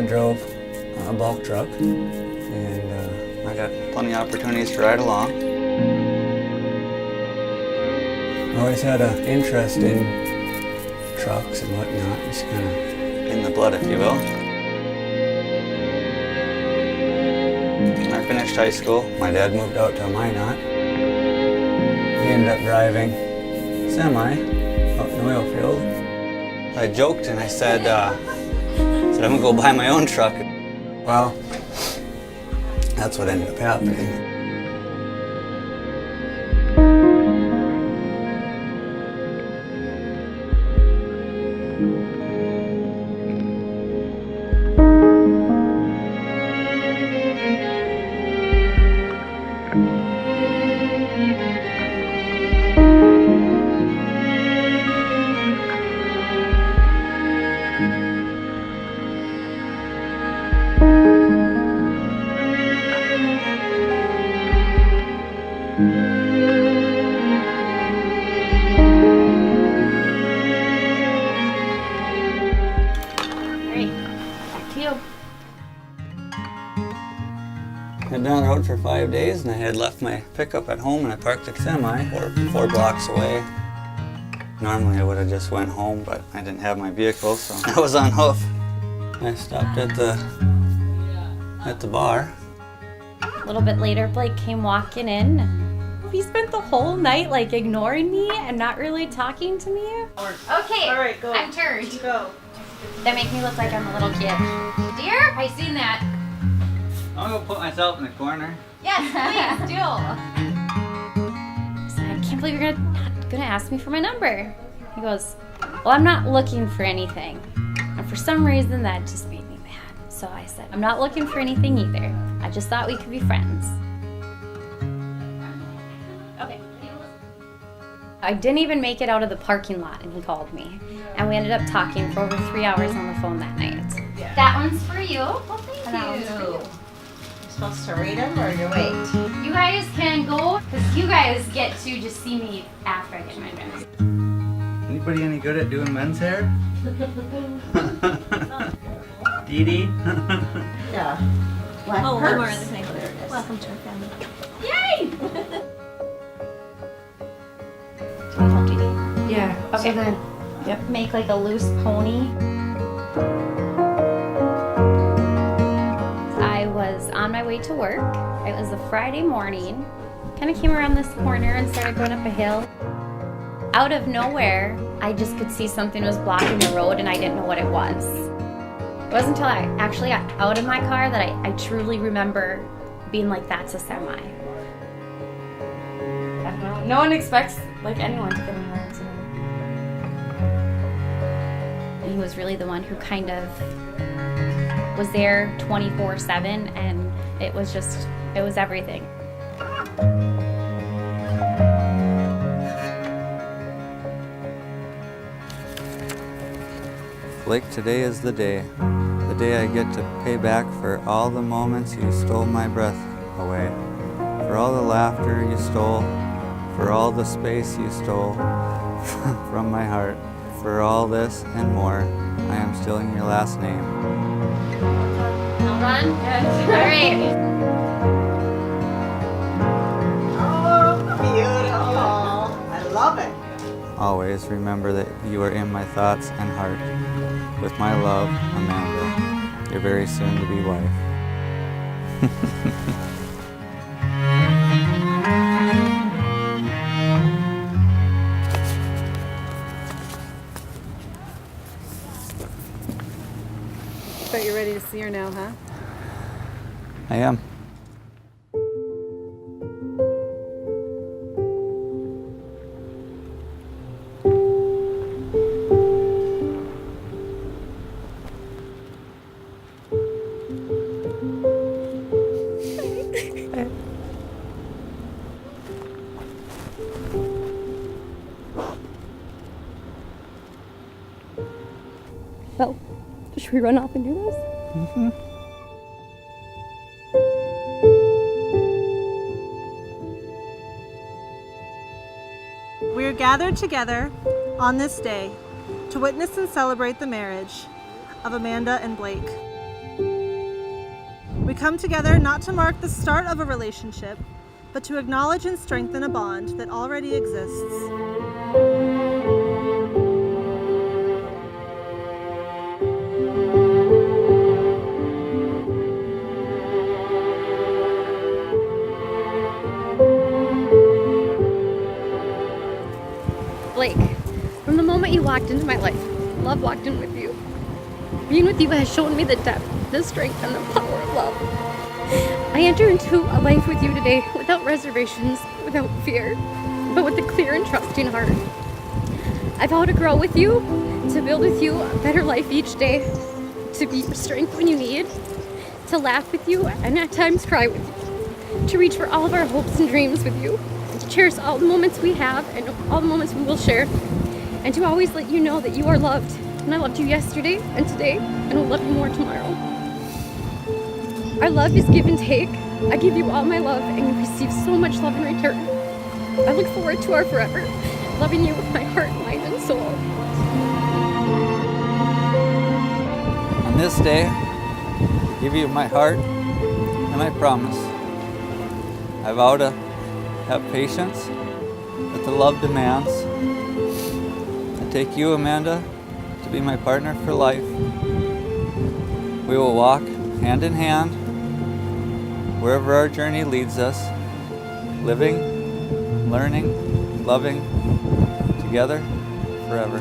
dad drove a bulk truck, and I got plenty of opportunities to ride along. I always had an interest in trucks and whatnot, just kind of in the blood, if you will. When I finished high school, my dad moved out to Minot. He ended up driving semi out in the oil field. I joked and I said, I'm gonna go buy my own truck. Well, that's what ended up happening. I'd been on the road for 5 days and I had left my pickup at home and I parked the semi four blocks away. Normally I would have just went home, but I didn't have my vehicle, so I was on hoof. I stopped at the bar. A little bit later, Blake came walking in. He spent the whole night like ignoring me and not really talking to me. Okay, all right, go. I'm turned. Go. That makes me look like I'm a little kid. Dear, I seen that. I'm gonna put myself in the corner. Yes, please do. So I can't believe you're not gonna ask me for my number. He goes, well, I'm not looking for anything. And for some reason that just made me mad. So I said, I'm not looking for anything either. I just thought we could be friends. Okay. I didn't even make it out of the parking lot and he called me. And we ended up talking for over 3 hours on the phone that night. Yeah. That one's for you. Well, thank you. That one's for you. Supposed to read them or you wait? You guys can go, because you guys get to just see me after I get my dress. Anybody any good at doing men's hair? Dee Dee? Yeah. One more other thing. Welcome to our family. Yay! Do you help, Dee Dee? Yeah. Okay. So then, Yep. Make like a loose pony. I was on my way to work. It was a Friday morning. Kind of came around this corner and started going up a hill. Out of nowhere, I just could see something was blocking the road and I didn't know what it was. It wasn't until I actually got out of my car that I truly remember being like, that's a semi. I don't know. No one expects like anyone to get in an accident. And he was really the one who kind of was there 24/7, and it was everything. Blake, today is the day I get to pay back for all the moments you stole my breath away, for all the laughter you stole, for all the space you stole from my heart, for all this and more. I am stealing your last name. Hold on. Good. All right. Oh, beautiful. I love it. Always remember that you are in my thoughts and heart. With my love, Amanda, your very soon-to-be wife. but you're ready to see her now, huh? I am. Well, should we run off and do this? Mm-hmm. We are gathered together on this day to witness and celebrate the marriage of Amanda and Blake. come together not to mark the start of a relationship, but to acknowledge and strengthen a bond that already exists. Blake, from the moment you walked into my life, love walked in with you. Being with you has shown me the depth, the strength, and the power of love. I enter into a life with you today without reservations, without fear, but with a clear and trusting heart. I vow to grow with you, to build with you a better life each day, to be your strength when you need, to laugh with you and at times cry with you, to reach for all of our hopes and dreams with you, to cherish all the moments we have and all the moments we will share, and to always let you know that you are loved. And I loved you yesterday and today, and will love you more tomorrow. Our love is give and take. I give you all my love, and you receive so much love in return. I look forward to our forever, loving you with my heart, mind, and soul. On this day, I give you my heart, and I promise. I vow to have patience that the love demands. I take you, Amanda, to be my partner for life. We will walk hand in hand wherever our journey leads us, living, learning, loving together forever.